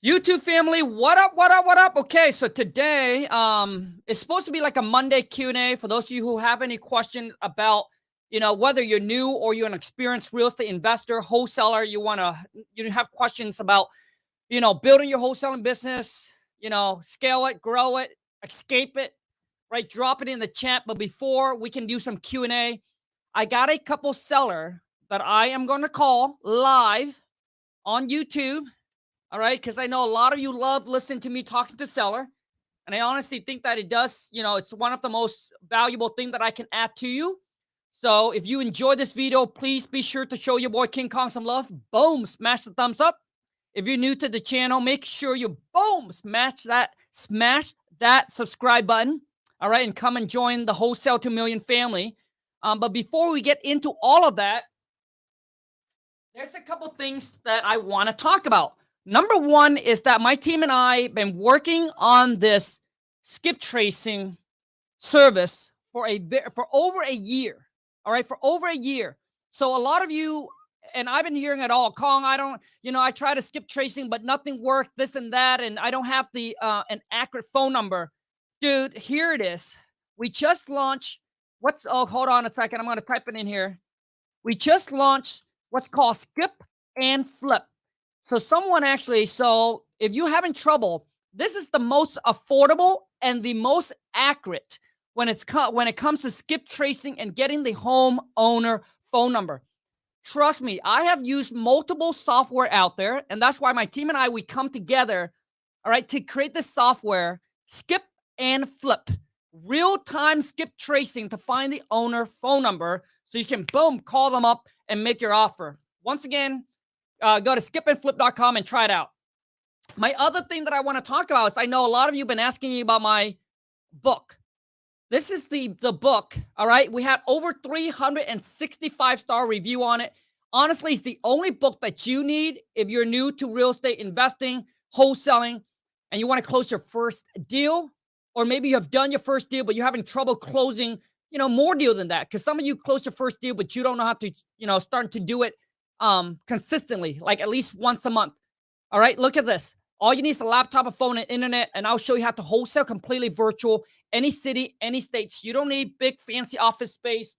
YouTube family, what up, what up, what up? Okay, so today, it's supposed to be like a Monday Q&A for those of you who have any questions about, whether you're new or you're an experienced real estate investor, wholesaler, you have questions about, building your wholesaling business, scale it, grow it, escape it, right? Drop it in the chat. But before we can do some Q&A, I got a couple seller that I am going to call live on YouTube. All right, because I know a lot of you love listening to me talking to seller, and I honestly think that it does. It's one of the most valuable thing that I can add to you. So if you enjoy this video, please be sure to show your boy King Kong some love. Boom, smash the thumbs up. If you're new to the channel, make sure you boom smash that subscribe button. All right, and come and join the Wholesale to Million family. But before we get into all of that, there's a couple things that I want to talk about. Number one is that my team and I have been working on this skip tracing service for over a year. All right, for over a year. So a lot of you, and I've been hearing it all, Kong, I try to skip tracing, but nothing worked, this and that, and I don't have the an accurate phone number. Dude, here it is. We just launched hold on a second. I'm going to type it in here. We just launched what's called Skip and Flip. So if you're having trouble, this is the most affordable and the most accurate when it comes to skip tracing and getting the homeowner phone number. Trust me, I have used multiple software out there, and that's why my team and I, we come together, all right, to create this software, Skip and Flip. Real-time skip tracing to find the owner phone number so you can, boom, call them up and make your offer. Once again, go to skipandflip.com and try it out. My other thing that I want to talk about is I know a lot of you have been asking me about my book. This is the book, all right? We had over 365-star review on it. Honestly, it's the only book that you need if you're new to real estate investing, wholesaling, and you want to close your first deal, or maybe you have done your first deal, but you're having trouble closing, more deal than that. Because some of you close your first deal, but you don't know how to, start to do it consistently, like at least once a month. All right, look at this. All you need is a laptop, a phone, and internet, and I'll show you how to wholesale completely virtual, any city, any states. You don't need big fancy office space.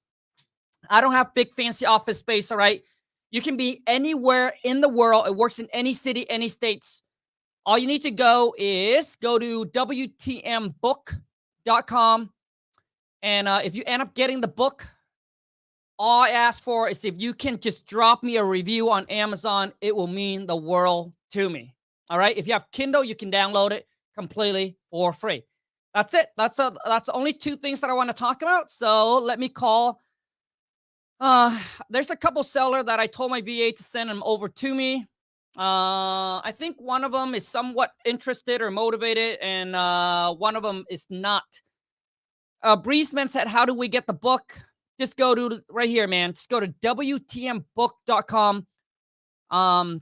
I don't have big fancy office space. All right, you can be anywhere in the world. It works in any city, any states. All you need to go to WTMbook.com. And if you end up getting the book, all I ask for is if you can just drop me a review on Amazon, it will mean the world to me. All right. If you have Kindle, you can download it completely for free. That's it. That's the only two things that I want to talk about. So let me call. There's a couple seller that I told my VA to send them over to me. I think one of them is somewhat interested or motivated, and one of them is not. Breezeman said, how do we get the book? Just go to right here, man. Just go to WTMbook.com.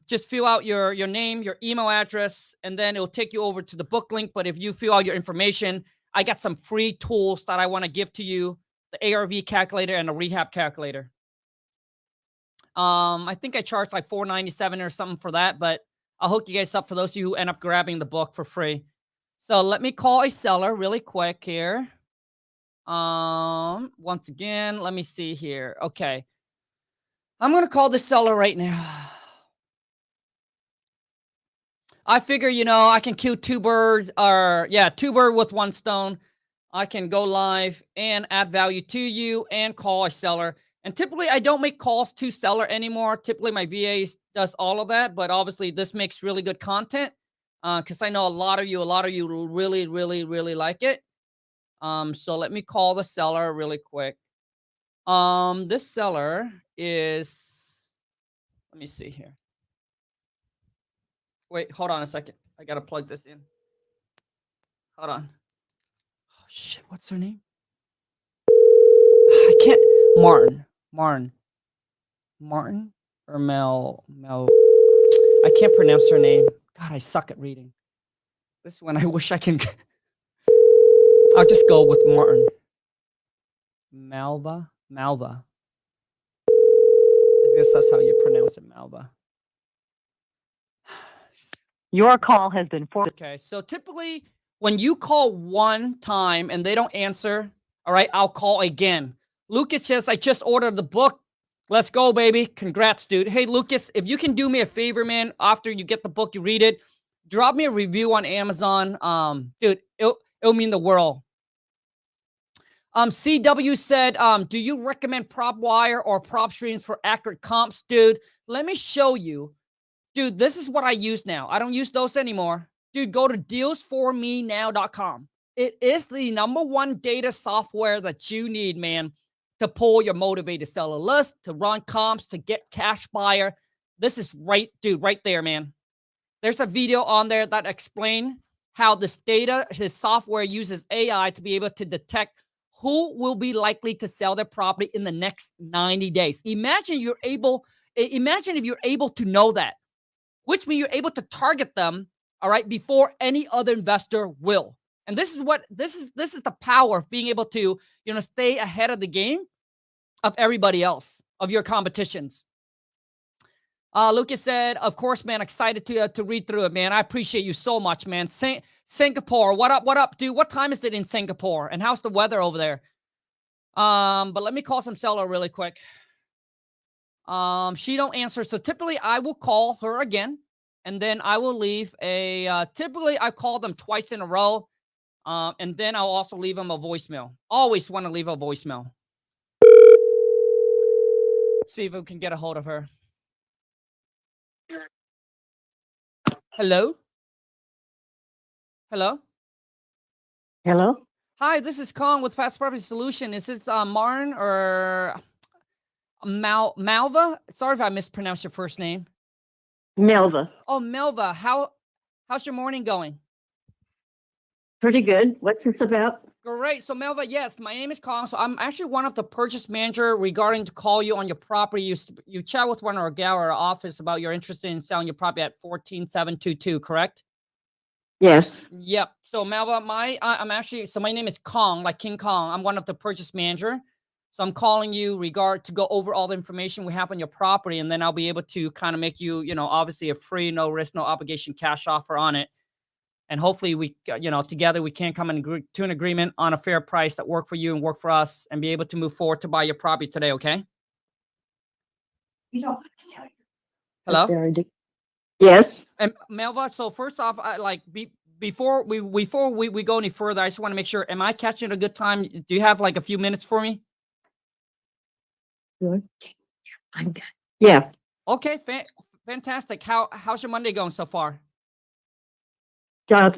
Just fill out your name, your email address, and then it'll take you over to the book link. But if you fill out your information, I got some free tools that I want to give to you, the ARV calculator and the rehab calculator. I think I charged like $4.97 or something for that, but I'll hook you guys up for those of you who end up grabbing the book for free. So let me call a seller really quick here. Once again, let me see here. Okay. I'm going to call the seller right now. I figure, I can kill two birds with one stone. I can go live and add value to you and call a seller. And typically I don't make calls to seller anymore. Typically my VA does all of that, but obviously this makes really good content. Cause I know a lot of you really, really, really like it. So let me call the seller really quick. This seller is, let me see here. Wait, hold on a second. I got to plug this in. Hold on. Oh, shit. What's her name? I can't. Martin or Mel. I can't pronounce her name. God, I suck at reading. This is when I wish I can. I'll just go with Martin. Malva. I guess that's how you pronounce it, Malva. Your call has been forwarded. Okay, so typically when you call one time and they don't answer, all right, I'll call again. Lucas says, I just ordered the book. Let's go, baby. Congrats, dude. Hey, Lucas, if you can do me a favor, man, after you get the book, you read it, drop me a review on Amazon. Dude, it'll mean the world. CW said, do you recommend PropWire or PropStreams for accurate comps? Dude, let me show you. Dude, this is what I use now. I don't use those anymore. Dude, go to dealsformenow.com. It is the #1 data software that you need, man, to pull your motivated seller list, to run comps, to get cash buyer. This is right, dude, right there, man. There's a video on there that explains how this data, his software uses AI to be able to detect who will be likely to sell their property in the next 90 days. Imagine if you're able to know that, which means you're able to target them, all right, before any other investor will. And this is the power of being able to, stay ahead of the game of everybody else, of your competitions. Lucas said, of course, man, excited to read through it, man. I appreciate you so much, man. Singapore, what up, dude? What time is it in Singapore? And how's the weather over there? But let me call some seller really quick. She don't answer. So typically I will call her again, and then I will leave typically I call them twice in a row. And then I'll also leave them a voicemail. Always want to leave a voicemail. See if we can get a hold of her. Hello? Hello? Hello? Hi, this is Kong with Fast Property Solution. Is this Marn or Malva? Sorry if I mispronounced your first name. Melva. Oh, Melva. How's your morning going? Pretty good. What's this about? Great. So, Melva, yes, my name is Kong. So I'm actually one of the purchase manager regarding to call you on your property. You chat with one of our gal at our office about your interest in selling your property at 14722, correct? Yes. Yep. So, Melva, my name is Kong, like King Kong. I'm one of the purchase manager. So I'm calling you to go over all the information we have on your property, and then I'll be able to kind of make you, obviously a free, no risk, no obligation cash offer on it. And hopefully we, together we can come to an agreement on a fair price that work for you and work for us, and be able to move forward to buy your property today. Okay. You don't Hello. Yes. And Melva, so first off, before we go any further, I just want to make sure, am I catching a good time? Do you have like a few minutes for me? Good. I'm good. Yeah. Okay. Fantastic. How's your Monday going so far?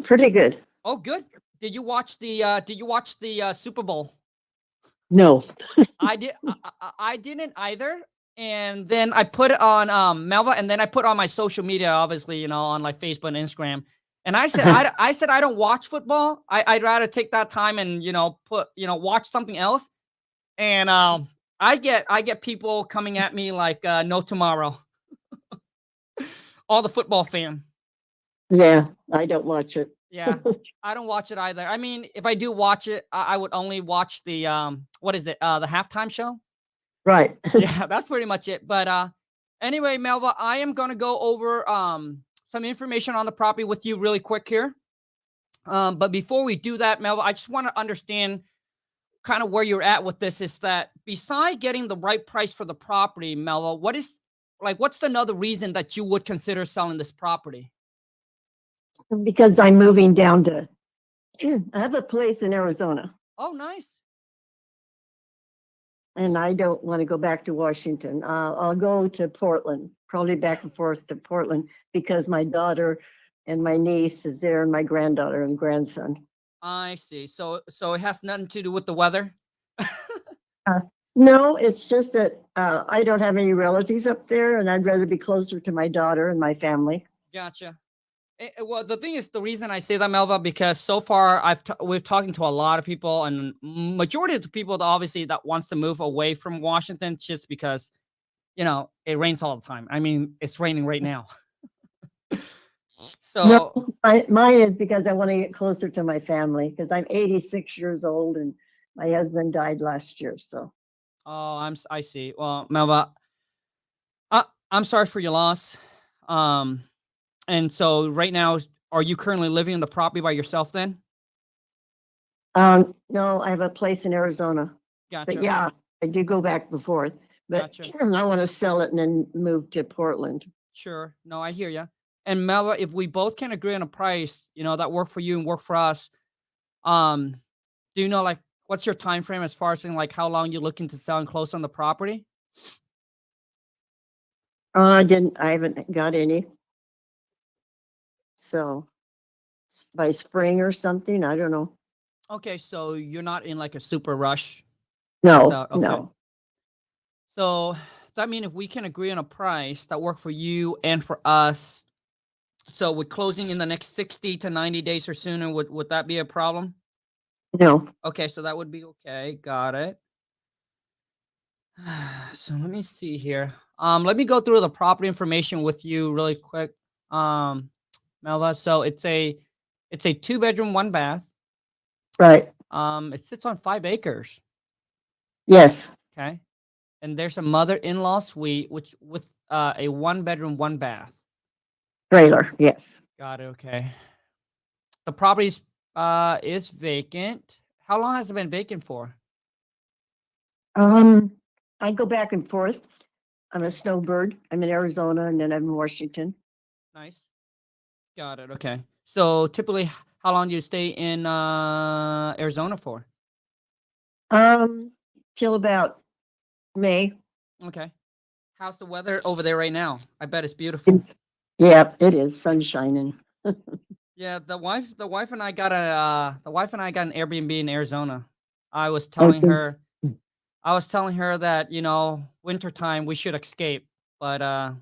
Pretty good. Oh, good. Did you watch the Super Bowl? No. I did. I didn't either. And then I put it on Melva, and then I put on my social media, obviously, on like Facebook and Instagram. And I said, I said I don't watch football. I'd rather take that time and watch something else. And I get people coming at me like no tomorrow. All the football fan. Yeah, I don't watch it. Yeah, I don't watch it either. I mean, if I do watch it, I would only watch the what is it? The halftime show. Right. Yeah, that's pretty much it. But anyway, Melva, I am gonna go over some information on the property with you really quick here. But before we do that, Melva, I just want to understand kind of where you're at with this. Is that beside getting the right price for the property, Melva, what's another reason that you would consider selling this property? Because I'm moving down to, I have a place in Arizona. Oh, nice. And I don't want to go back to Washington. I'll go to Portland, probably back and forth to Portland, because my daughter and my niece is there, and my granddaughter and grandson. I see. So it has nothing to do with the weather? No, it's just that I don't have any relatives up there, and I'd rather be closer to my daughter and my family. Gotcha. Well, the thing is, the reason I say that, Melva, because so far we're talking to a lot of people, and majority of the people that obviously that wants to move away from Washington, just because, it rains all the time. I mean, it's raining right now. So no, mine is because I want to get closer to my family, because I'm 86 years old and my husband died last year. So. Oh, I see. Well, Melva, I'm sorry for your loss. And so right now, are you currently living in the property by yourself then? No, I have a place in Arizona, but Gotcha. yeah, I do go back and forth. But Gotcha. I want to sell it and then move to Portland. Sure. No, I hear you. And Melva, if we both can agree on a price, that work for you and work for us, um, do you know like what's your time frame as far as in like how long you're looking to sell and close on the property? I haven't got any. So by spring or something, I don't know. Okay, so you're not in like a super rush to No, sell. Okay. no. So that means if we can agree on a price that work for you and for us, so with closing in the next 60 to 90 days or sooner, would that be a problem? No. Okay, so that would be okay. Got it. So let me see here. Let me go through the property information with you really quick. Um, Melva. So it's a 2 bedroom, 1 bath. Right. It sits on 5 acres. Yes. Okay. And there's a mother-in-law suite, which with a 1 bedroom, 1 bath. Trailer. Yes. Got it. Okay. The property is vacant. How long has it been vacant for? I go back and forth. I'm a snowbird. I'm in Arizona and then I'm in Washington. Nice. Got it. Okay. So typically, how long do you stay in Arizona for? Till about May. Okay. How's the weather over there right now? I bet it's beautiful. Yeah, it is sun shining. Yeah, the wife and I got an Airbnb in Arizona. I was telling her that, wintertime we should escape, but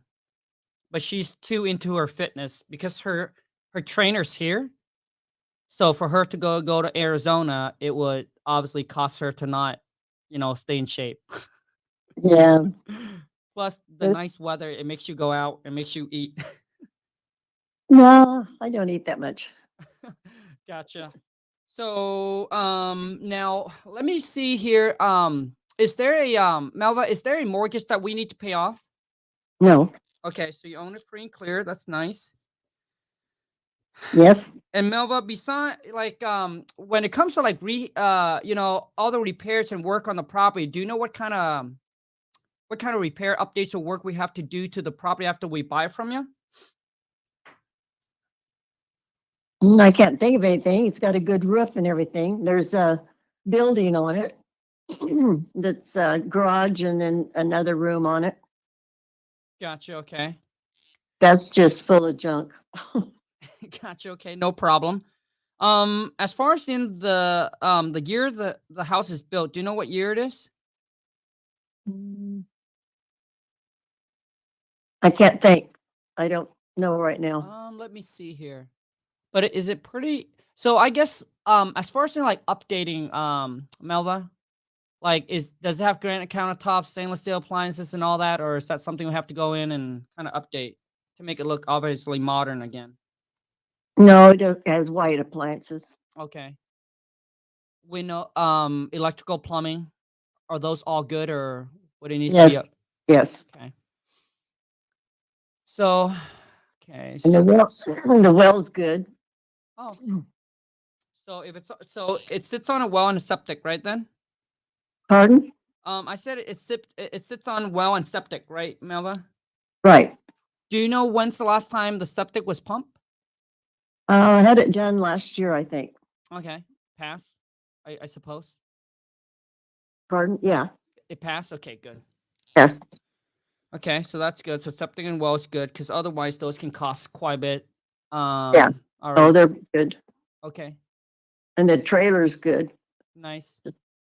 she's too into her fitness because her trainer's here. So for her to go to Arizona, it would obviously cost her to not, stay in shape. Yeah. Plus the nice weather, it makes you go out, it makes you eat. No, I don't eat that much. Gotcha. So, now let me see here. Is there a Melva? Is there a mortgage that we need to pay off? No. Okay, so you own it free and clear. That's nice. Yes. And Melva, beside like when it comes to like all the repairs and work on the property, do you know what kind of repair updates or work we have to do to the property after we buy it from you? I can't think of anything. It's got a good roof and everything. There's a building on it that's a garage and then another room on it. Gotcha. Okay. That's just full of junk. Gotcha. Okay. No problem. As far as in the year the house is built, do you know what year it is? Mm, I can't think. I don't know right now. Let me see here. But is it pretty? So I guess as far as in like updating Melva, like does it have granite countertops, stainless steel appliances, and all that, or is that something we have to go in and kind of update to make it look obviously modern again? No, it has white appliances. Okay. We know electrical plumbing, are those all good or what it needs to be Yes. up? Yes. Okay. So okay. And the well's good. Oh, so it sits on a well and a septic, right then? Pardon? I said it sits on well and septic, right, Melva? Right. Do you know when's the last time the septic was pumped? I had it done last year, I think. Okay, pass. I suppose Pardon? Yeah. it passed. Okay, good. Yeah. Okay, so that's good. So septic and well is good because otherwise those can cost quite a bit. Yeah. All Oh, right. they're good. Okay. And the trailer's good. Nice.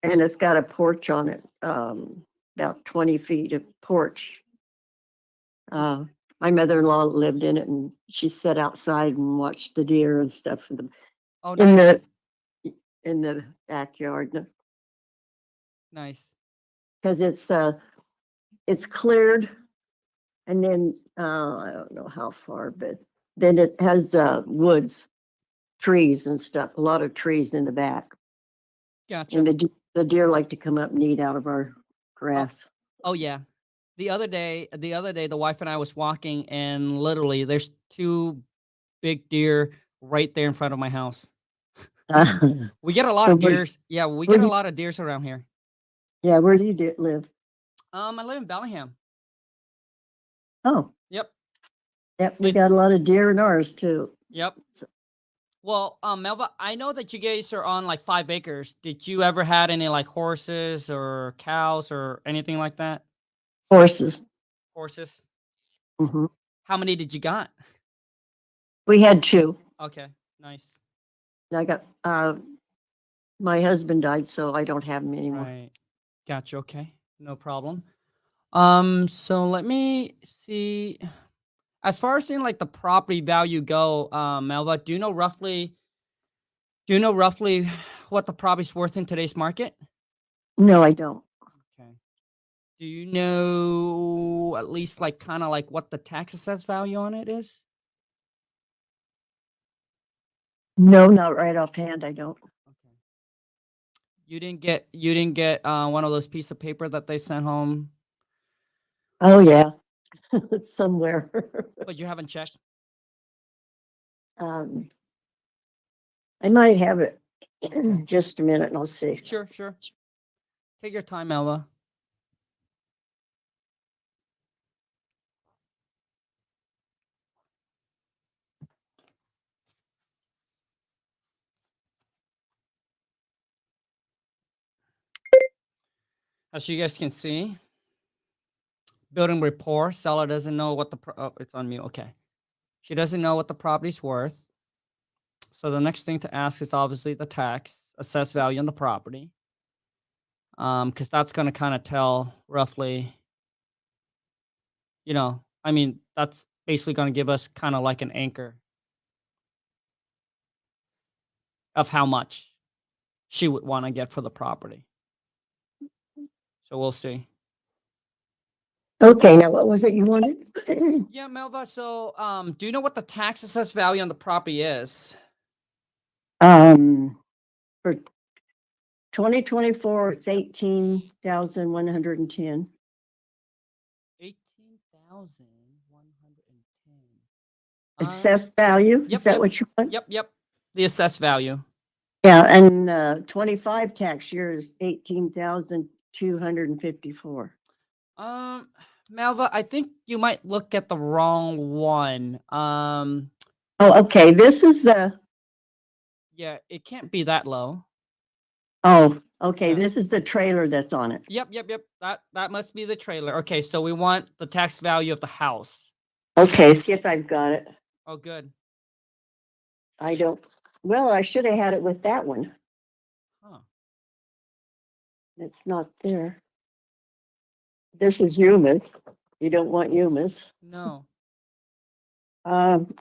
And it's got a porch on it, about 20 feet of porch. My mother-in-law lived in it and she sat outside and watched the deer and stuff Oh, in nice. in the backyard. Nice. Because it's cleared and then I don't know how far, but then it has woods, trees and stuff, a lot of trees in the back. Gotcha. And the deer like to come up and eat out of our grass. Oh yeah. the wife and I was walking, and literally, there's two big deer right there in front of my house. Uh, We get a lot so of deers. Yeah, we where get a do lot of deers around here. yeah, where do you live? I live in Bellingham. Oh, Yep. yep, we got a It's lot of deer in ours too. yep. Well, Melva, I know that you guys are on like 5 acres. Did you ever had any like horses or cows or anything like that? Horses. Horses. Hmm. How many did you got? We had two. Okay, nice. I got, my husband died, so I don't have them anymore. Right. Gotcha. Okay, no problem. So let me see. As far as seeing like the property value go, Melva, do you know roughly what the property's worth in today's market? No, I don't. Okay. Do you know at least like kind of like what the tax assessed value on it is? No, not right offhand, I don't. Okay. You didn't get one of those piece of paper that they sent home, Oh, yeah, somewhere. but you haven't checked? Um, I might have it. Just a minute and I'll see. Sure, sure. Take your time, Melva. As you guys can see, building rapport. Seller doesn't know what oh, it's on mute. Okay. She doesn't know what the property's worth. So the next thing to ask is obviously the tax assessed value on the property. Because that's going to kind of tell roughly, I mean, that's basically going to give us kind of like an anchor of how much she would want to get for the property. So we'll see. Okay, now what was it you wanted? Yeah, Melva. So, do you know what the tax assessed value on the property is? For 2024, it's 18,110. 18,110. Assessed value, Yep, is that yep, what you want? yep. The assessed value. Yeah, and 25 tax year is 18,254. Melva, I think you might look at the wrong one. Oh, okay, this is the, Yeah, it can't be that low. oh, okay, Yeah. this is the trailer that's on it. Yep. That must be the trailer. Okay, so we want the tax value of the house. Okay, see if I've got it. Oh, good. I don't, well, I should have had it with that one. Huh. It's not there. This is Yuma's. You don't want Yuma's. No. Um,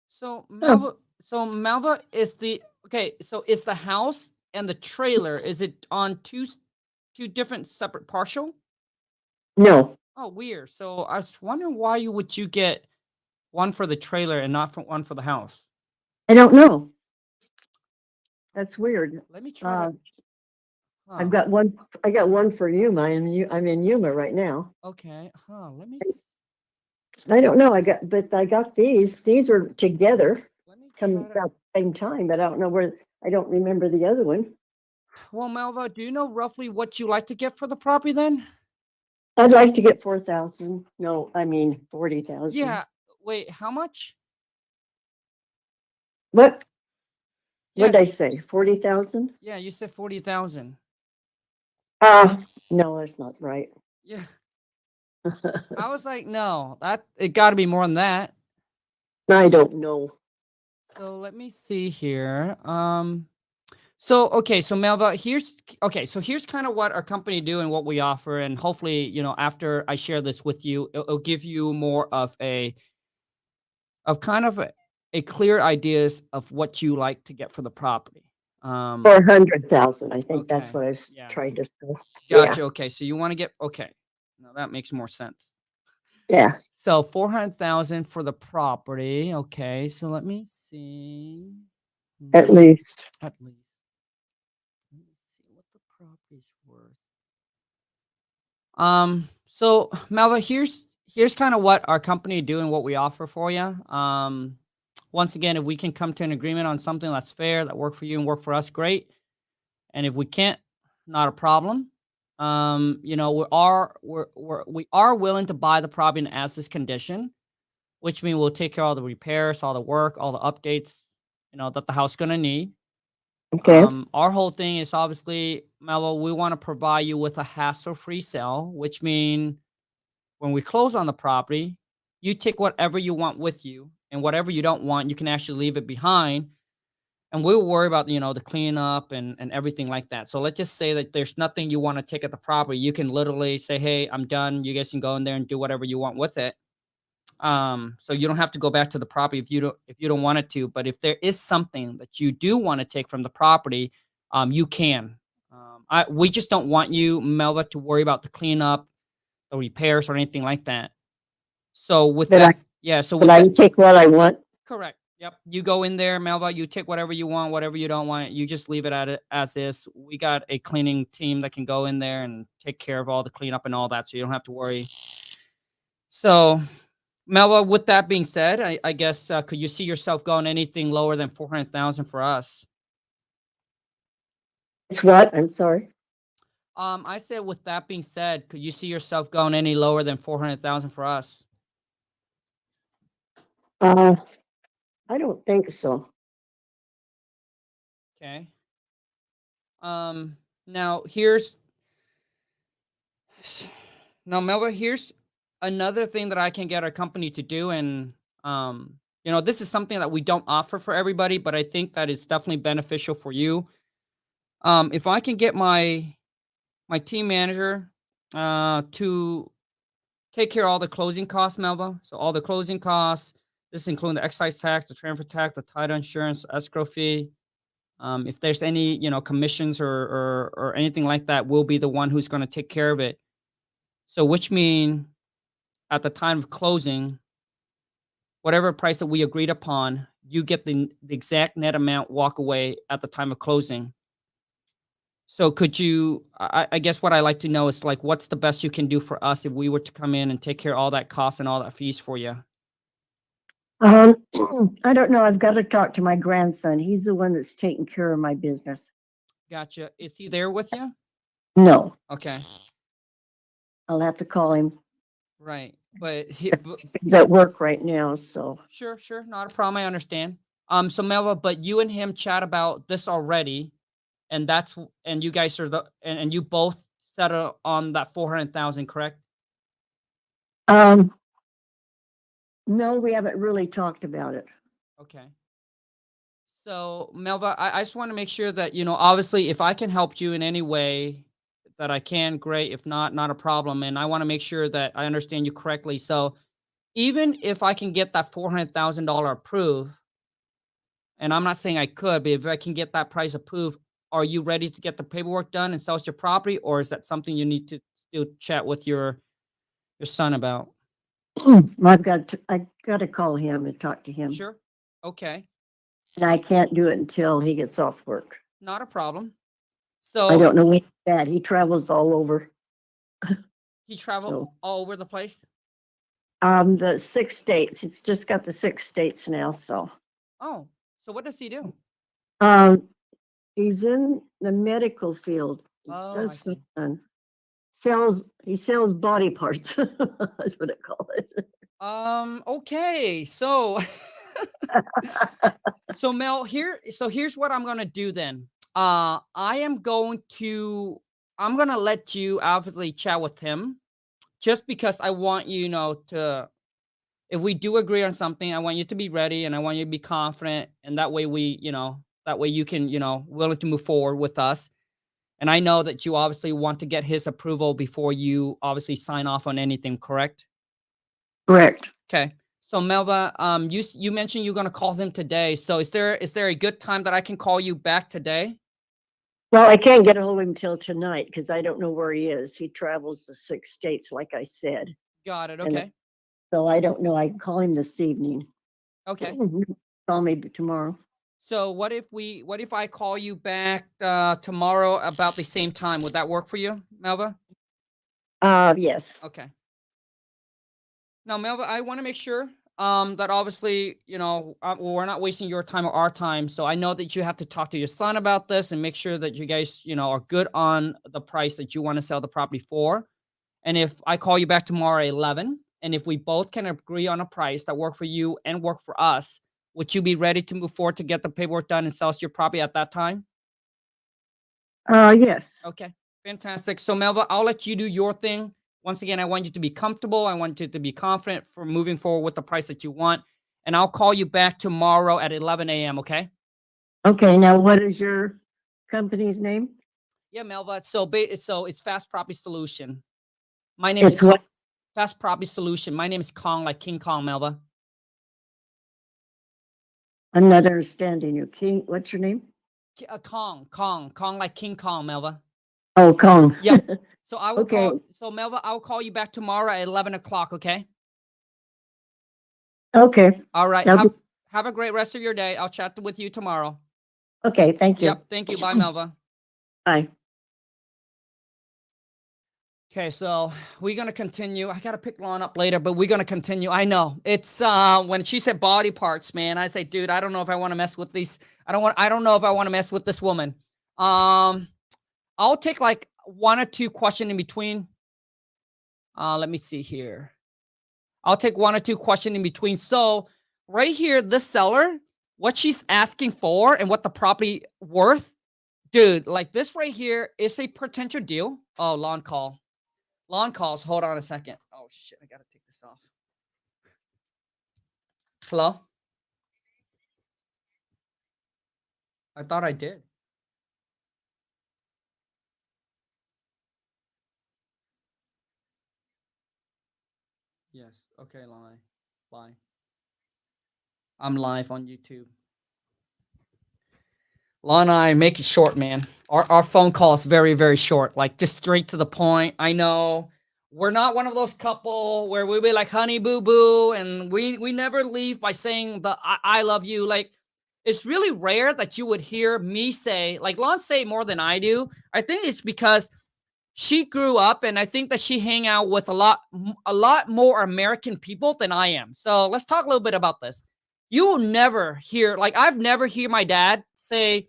So Malva is so is the house and the trailer, is it on two different separate partial? no, Oh, weird. So I was wondering why you get one for the trailer and not for one for the house. I don't know. That's weird. Let me try to. I've got one. I got one for Yuma, and I'm in Yuma right now. Okay. Let me I don't know. But I got these. These are together, come try to. about the same time. But I don't know where. I don't remember the other one. Well, Malva, do you know roughly what you like to get for the property then? I'd like to get 4,000. No, I mean 40,000. Yeah. Wait, how much? What? What did I Yes. say? 40,000? Yeah, you said 40,000. No, that's not right. Yeah. I was like, no, it got to be more than that. I don't know. So let me see here. So Melva, here's kind of what our company do and what we offer, and hopefully, after I share this with you, it'll give you more of a clear ideas of what you like to get for the property. 400,000. I think that's Okay. what I was Yeah. trying to say. Gotcha. Okay, so you want to get now that makes more sense. Yeah. So 400,000 for the property. Okay, so let me see. At least. At least. Let me see what the property's worth. So Melva, here's kind of what our company do and what we offer for you. Once again, if we can come to an agreement on something that's fair, that work for you and work for us, great. And if we can't, not a problem. You know, we are willing to buy the property in as is condition, which means we'll take care of all the repairs, all the work, all the updates, you know, that the house gonna need. Okay, Our whole thing is obviously, Melville, we want to provide you with a hassle-free sale, which means when we close on the property, you take whatever you want with you, and whatever you don't want, you can actually leave it behind. And we'll worry about, you know, the cleanup and everything like that. So let's just say that there's nothing you want to take at the property. You can literally say, hey, I'm done. You guys can go in there and do whatever you want with it. So you don't have to go back to the property if you don't want it to. But if there is something that you do want to take from the property, you can. We just don't want you, Melva, to worry about the cleanup, the repairs, or anything like that. So with but that, yeah. So but with I that, take what I want. correct. Yep. You go in there, Melva. You take whatever you want, whatever you don't want. You just leave it at it as is. We got a cleaning team that can go in there and take care of all the cleanup and all that, so you don't have to worry. So, Melva, with that being said, I guess could you see yourself going anything lower than 400,000 for us? It's what? I'm sorry. I said, with that being said, could you see yourself going any lower than 400,000 for us? Uh, I don't think so. Okay. Now here's now, Melva, here's another thing that I can get our company to do, and you know, this is something that we don't offer for everybody, but I think that it's definitely beneficial for you. If I can get my team manager to take care of all the closing costs, Melva. So all the closing costs, this including the excise tax, the transfer tax, the title insurance, escrow fee. If there's any, you know, commissions or anything like that, we'll be the one who's going to take care of it. So which mean at the time of closing, whatever price that we agreed upon, you get the exact net amount walk away at the time of closing. So could you, I guess what I like to know is like, what's the best you can do for us if we were to come in and take care of all that cost and all that fees for you? Um, I don't know. I've got to talk to my grandson. He's the one that's taking care of my business. Gotcha. Is he there with you? No, Okay. I'll have to call him. Right. But He's at work right now, so. sure, not a problem. I understand. So Melva, but you and him chat about this already, and and you guys are and you both settle on that 400,000, correct? Um, no, we haven't really talked about it. Okay. So Melva, I just want to make sure that, you know, obviously if I can help you in any way that I can, great. If not, not a problem. And I want to make sure that I understand you correctly. So even if I can get that $400,000 approved, and I'm not saying I could, but if I can get that price approved, are you ready to get the paperwork done and sell your property, or is that something you need to still chat with your son about? I got to call him and talk to him. Sure. Okay. And I can't do it until he gets off work. Not a problem. I So don't know when that he travels all over. he traveled So, all over the place. the 6 states. It's just got the 6 states now. So, Oh, so what does he do? um, he's in the medical field. He Oh, I does see. he sells body parts. That's what it calls it. Okay. So so Mel, here's what I'm gonna do then. I'm gonna let you obviously chat with him, just because I want you know to, if we do agree on something, I want you to be ready and I want you to be confident, and that way that way you can, you know, willing to move forward with us. And I know that you obviously want to get his approval before you obviously sign off on anything, correct? Correct. Okay. So Melva, you mentioned you're gonna call him today. So is there a good time that I can call you back today? Well, I can't get a hold of him till tonight because I don't know where he is. He travels the 6 states, like I said. Got it. And Okay. so I don't know. I can call him this evening. Okay. Call me tomorrow. So what if I call you back tomorrow about the same time? Would that work for you, Melva? Yes. Okay. Now, Melva, I want to make sure that obviously, we're not wasting your time or our time. So I know that you have to talk to your son about this and make sure that you guys, are good on the price that you want to sell the property for. And if I call you back tomorrow at 11, and if we both can agree on a price that work for you and work for us, would you be ready to move forward to get the paperwork done and sell us your property at that time? Yes. Okay, fantastic. So Melva, I'll let you do your thing. Once again, I want you to be comfortable. I want you to be confident for moving forward with the price that you want. And I'll call you back tomorrow at 11 a.m., okay? Okay, now what is your company's name? Yeah, Melva. So it's Fast Property Solution. My name is It's what? Fast Property Solution. My name is Kong, like King Kong, Melva. I'm not understanding you. King, what's your name? Kong, like King Kong, Melva. Oh, Kong. Yeah. So I will Okay. So Melva, I'll call you back tomorrow at 11 o'clock, okay? Okay. All right. That'll be- Have a great rest of your day. I'll chat with you tomorrow. Okay, thank you. Yep. Thank you. Bye, Melva. Bye. Okay, so we're gonna continue. I gotta pick Lon up later, but we're gonna continue. I know it's when she said body parts, man. I say, dude, I don't know if I want to mess with these. I don't know if I want to mess with this woman. I'll take like one or two questions in between. Let me see here. I'll take one or two questions in between. So right here, this seller, what she's asking for and what the property worth, dude, like this right here is a potential deal. Oh, lawn call. Lawn calls. Hold on a second. Oh shit, I gotta take this off. Hello? I thought I did. Yes. Okay, lie. Bye. I'm live on YouTube. Lon and I make it short, man. Our phone call is very, very short. Like just straight to the point. I know we're not one of those couple where we be like honey boo boo and we never leave by saying the I love you. Like it's really rare that you would hear me say, like Lon say more than I do. I think it's because she grew up and I think that she hang out with a lot more American people than I am. So let's talk a little bit about this. You will never hear, like I've never hear my dad say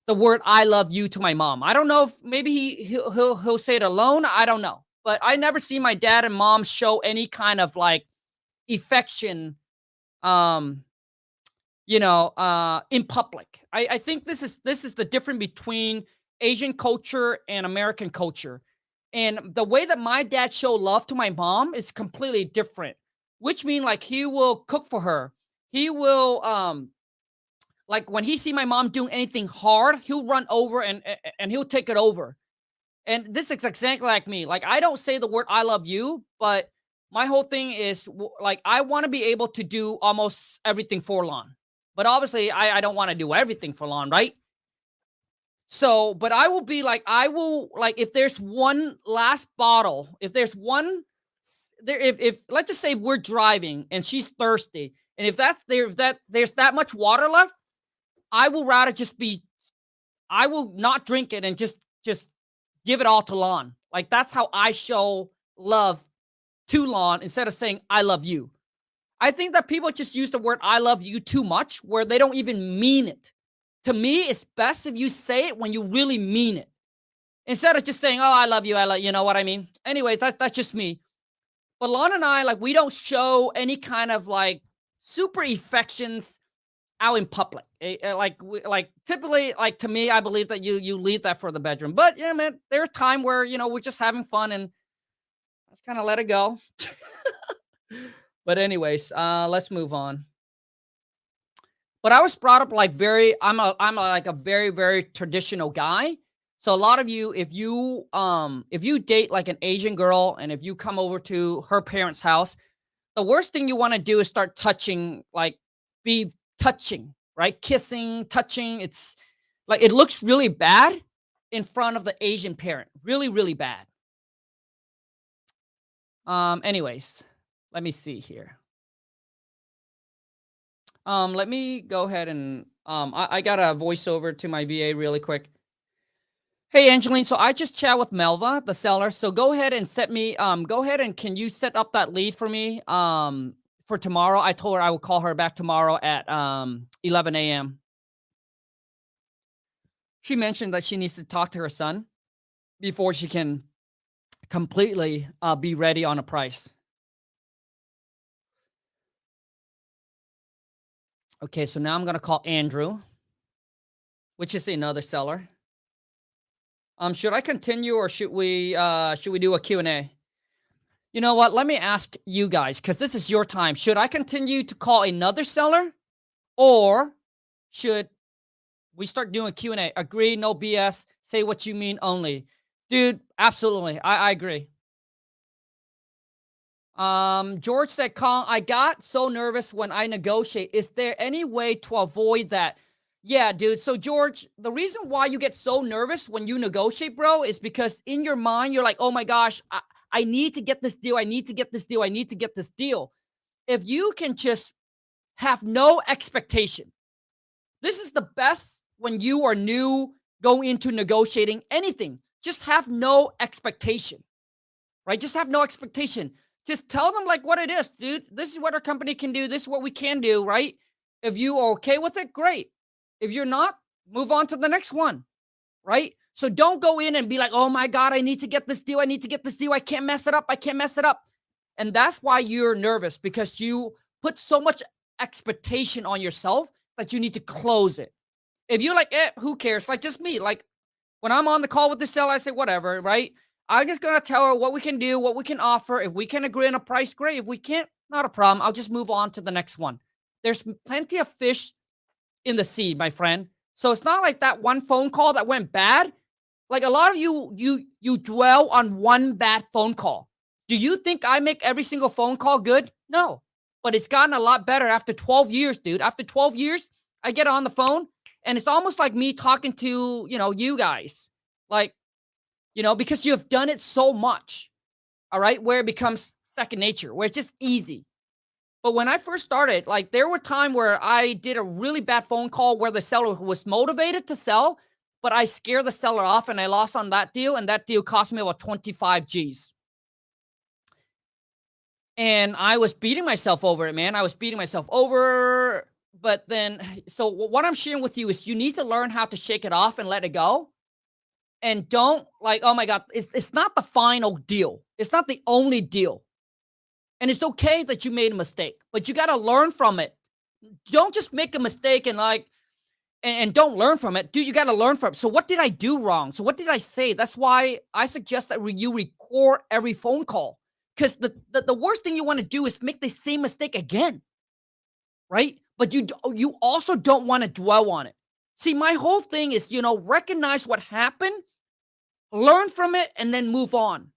the word "I love you" to my mom. I don't know if maybe he'll say it alone. I don't know, but I never see my dad and mom show any kind of like affection, um, in public. I think this is the difference between Asian culture and American culture, and the way that my dad showed love to my mom is completely different. Which mean like he will cook for her. He will like when he see my mom doing anything hard, he'll run over and he'll take it over. And this is exactly like me. Like I don't say the word "I love you," but my whole thing is like I want to be able to do almost everything for Lon. But obviously, I don't want to do everything for Lon, right? So, but I will be like, I will like if there's one last bottle, if there's one there, if let's just say we're driving and she's thirsty, and if there's that much water left, I will rather just be I will not drink it and just give it all to Lon. Like that's how I show love to Lon instead of saying I love you. I think that people just use the word I love you too much where they don't even mean it. To me, it's best if you say it when you really mean it. Instead of just saying, "Oh, I love you, you know what I mean?" Anyway, that's just me. But Lon and I, like, we don't show any kind of like super affections out in public. Like typically, like to me, I believe that you leave that for the bedroom. But yeah, man, there's time where we're just having fun and let's kind of let it go. But anyways, let's move on. But I was brought up like like a very very traditional guy. So a lot of you, if you date like an Asian girl and if you come over to her parents' house, the worst thing you want to do is start touching, like be touching, right? Kissing, touching. It's like it looks really bad in front of the Asian parent. Really, really bad. Anyways, let me see here. Let me go ahead and I got a voiceover to my VA really quick. Hey, Angeline. So I just chat with Melva, the seller. So go ahead and go ahead and can you set up that lead for me for tomorrow? I told her I will call her back tomorrow at 11 a.m. She mentioned that she needs to talk to her son before she can completely be ready on a price. Okay, so now I'm going to call Andrew, which is another seller. Should I continue or should we do a Q&A? You know what? Let me ask you guys, because this is your time. Should I continue to call another seller, or should we start doing Q&A? Agree, no BS, say what you mean only. Dude, absolutely. I agree. George said, Kong, I got so nervous when I negotiate. Is there any way to avoid that? Yeah, dude. So, George, the reason why you get so nervous when you negotiate, bro, is because in your mind, you're like, oh my gosh, I need to get this deal. I need to get this deal. I need to get this deal. If you can just have no expectation, this is the best when you are new, go into negotiating anything. Just have no expectation, right? Just have no expectation. Just tell them like what it is, dude. This is what our company can do. This is what we can do, right? If you are okay with it, great. If you're not, move on to the next one, right? So don't go in and be like, oh my God, I need to get this deal. I need to get this deal. I can't mess it up. I can't mess it up. And that's why you're nervous, because you put so much expectation on yourself that you need to close it. If you're like, who cares? Like just me, like when I'm on the call with the seller, I say, whatever, right? I'm just going to tell her what we can do, what we can offer. If we can agree on a price, great. If we can't, not a problem. I'll just move on to the next one. There's plenty of fish in the sea, my friend. So it's not like that one phone call that went bad. Like a lot of you dwell on one bad phone call. Do you think I make every single phone call good? No. But it's gotten a lot better after 12 years, dude. After 12 years, I get on the phone and it's almost like me talking to, you guys. Like, because you have done it so much. All right, where it becomes second nature, where it's just easy. But when I first started, like there were times where I did a really bad phone call where the seller was motivated to sell, but I scared the seller off and I lost on that deal. And that deal cost me about 25 G's. And I was beating myself over it, man. I was beating myself over. But then, so what I'm sharing with you is you need to learn how to shake it off and let it go. And don't like, oh my God, it's not the final deal. It's not the only deal. And it's okay that you made a mistake, but you got to learn from it. Don't just make a mistake and and don't learn from it. Dude, you got to learn from it. So what did I do wrong? So what did I say? That's why I suggest that you record every phone call. Because the worst thing you want to do is make the same mistake again, right? But you also don't want to dwell on it. See, my whole thing is, recognize what happened, learn from it, and then move on.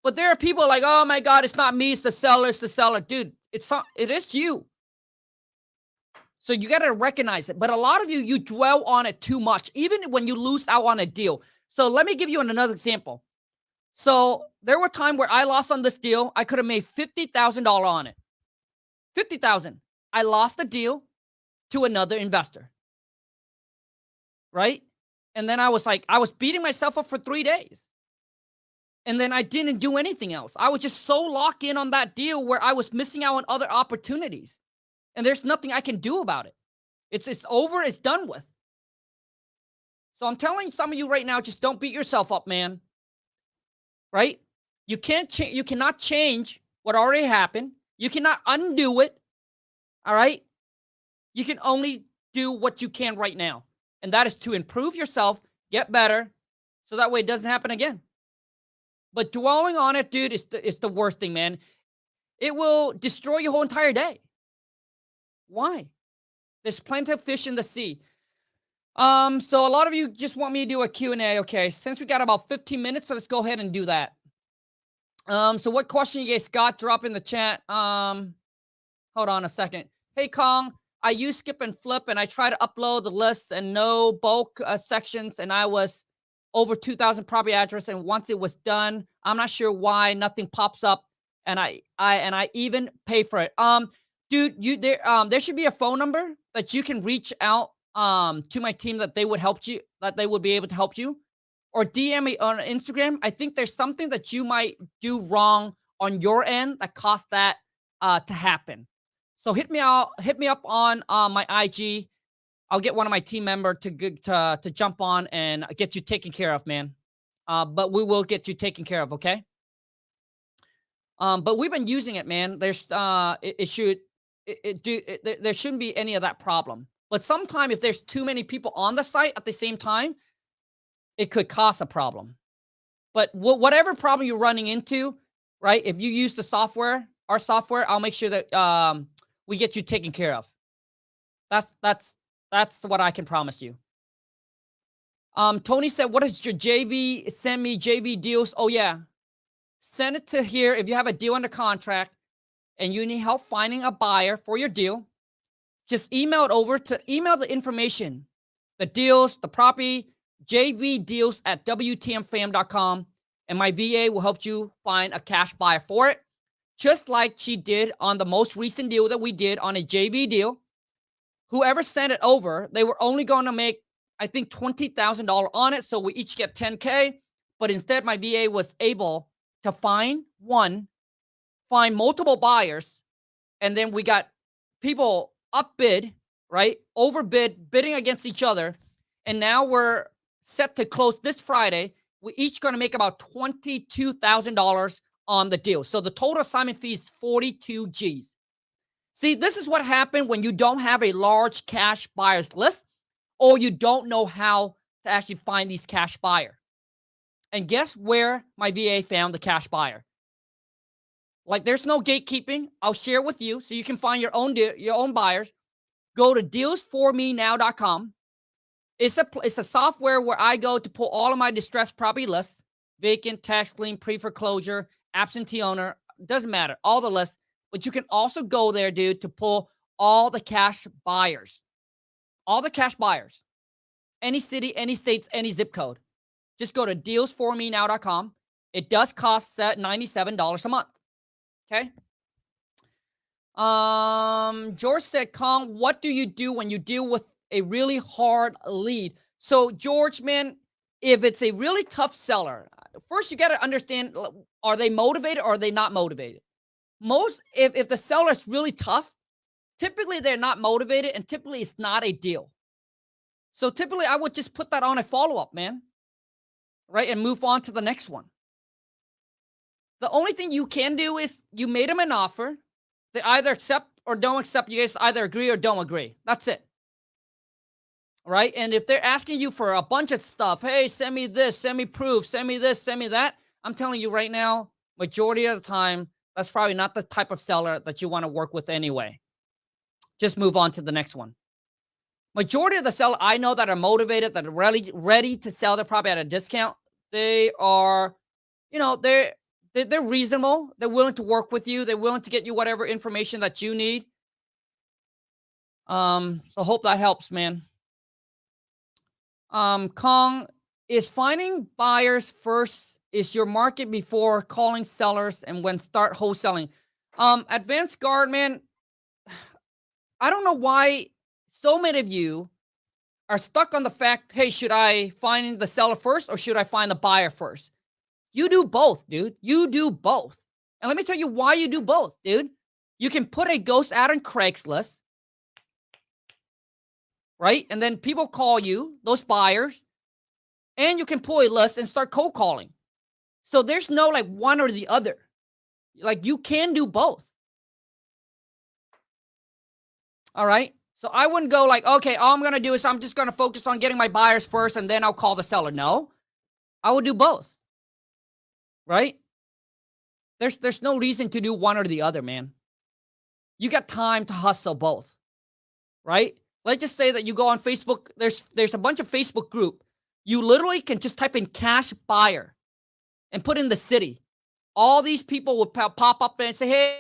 But there are people like, oh my God, it's not me, it's the seller. Dude, it is you. So you got to recognize it. But a lot of you dwell on it too much, even when you lose out on a deal. So let me give you another example. So there were times where I lost on this deal. I could have made $50,000 on it. $50,000. I lost the deal to another investor. Right? And then I was beating myself up for 3 days. And then I didn't do anything else. I was just so locked in on that deal where I was missing out on other opportunities. And there's nothing I can do about it. It's over. It's done with. So I'm telling some of you right now, just don't beat yourself up, man. Right? You cannot change what already happened. You cannot undo it. All right? You can only do what you can right now. And that is to improve yourself, get better, so that way it doesn't happen again. But dwelling on it, dude, it's the worst thing, man. It will destroy your whole entire day. Why? There's plenty of fish in the sea. So a lot of you just want me to do a Q&A. Okay, since we got about 15 minutes, so let's go ahead and do that. So what question you guys got? Drop in the chat. Hold on a second. Hey, Kong, I use Skip and Flip, and I try to upload the lists and no bulk sections, and I was over 2,000 property address, and once it was done, I'm not sure why nothing pops up, and I even pay for it. Dude, there should be a phone number that you can reach out to my team that they would be able to help you. or DM me on Instagram. I think there's something that you might do wrong on your end that caused that to happen. So hit me up on my IG. I'll get one of my team member to jump on and get you taken care of, man. But we will get you taken care of, okay? But we've been using it, man. There's there shouldn't be any of that problem. But sometime if there's too many people on the site at the same time, it could cause a problem. But whatever problem you're running into, right? If you use the software, our software, I'll make sure that we get you taken care of. That's what I can promise you. Tony said, "What is your JV? Send me JV deals." Oh yeah, send it to here if you have a deal under contract and you need help finding a buyer for your deal. Just email it over to email the information, the deals, the property, JV deals at WTMFam.com, and my VA will help you find a cash buyer for it, just like she did on the most recent deal that we did on a JV deal. Whoever sent it over, they were only going to make, I think, $20,000 on it, so we each get $10K. But instead, my VA was able to find multiple buyers, and then we got people upbid, right? Overbid, bidding against each other. And now we're set to close this Friday. We're each going to make about $22,000 on the deal. So the total assignment fee is 42 G's. See, this is what happened when you don't have a large cash buyers list or you don't know how to actually find these cash buyer. And guess where my VA found the cash buyer? Like, there's no gatekeeping. I'll share with you so you can find your own buyers. Go to dealsformenow.com. It's a software where I go to pull all of my distressed property lists, vacant, tax lien, pre-foreclosure, absentee owner, doesn't matter, all the lists. But you can also go there, dude, to pull all the cash buyers. All the cash buyers. Any city, any states, any zip code. Just go to dealsformenow.com. It does cost $97 a month. Okay. George said, Kong, what do you do when you deal with a really hard lead? So, George, man, if it's a really tough seller, first you got to understand, are they motivated or are they not motivated? If the seller is really tough, typically they're not motivated and typically it's not a deal. So typically I would just put that on a follow-up, man, right? And move on to the next one. The only thing you can do is you made them an offer. They either accept or don't accept. You guys either agree or don't agree. That's it. Right? And if they're asking you for a bunch of stuff, hey, send me this, send me proof, send me this, send me that. I'm telling you right now, majority of the time, that's probably not the type of seller that you want to work with anyway. Just move on to the next one. Majority of the sellers I know that are motivated, that are ready to sell their property at a discount, they are, they're reasonable. They're willing to work with you. They're willing to get you whatever information that you need. So hope that helps, man. Kong, is finding buyers first is your market before calling sellers and when start wholesaling? Advanced Guard, man, I don't know why so many of you are stuck on the fact, hey, should I find the seller first or should I find the buyer first? You do both, dude. You do both. And let me tell you why you do both, dude. You can put a ghost ad on Craigslist, right? And then people call you, those buyers, and you can pull a list and start cold calling. So there's no like one or the other. Like, you can do both. All right. So I wouldn't go like, okay, all I'm going to do is I'm just going to focus on getting my buyers first and then I'll call the seller. No, I would do both. Right? There's no reason to do one or the other, man. You got time to hustle both. Right? Let's just say that you go on Facebook. There's a bunch of Facebook group. You literally can just type in cash buyer and put in the city. All these people will pop up and say, hey,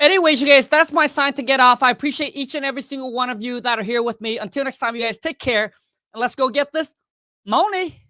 Anyways, you guys, that's my sign to get off. I appreciate each and every single one of you that are here with me. Until next time, you guys take care and let's go get this money.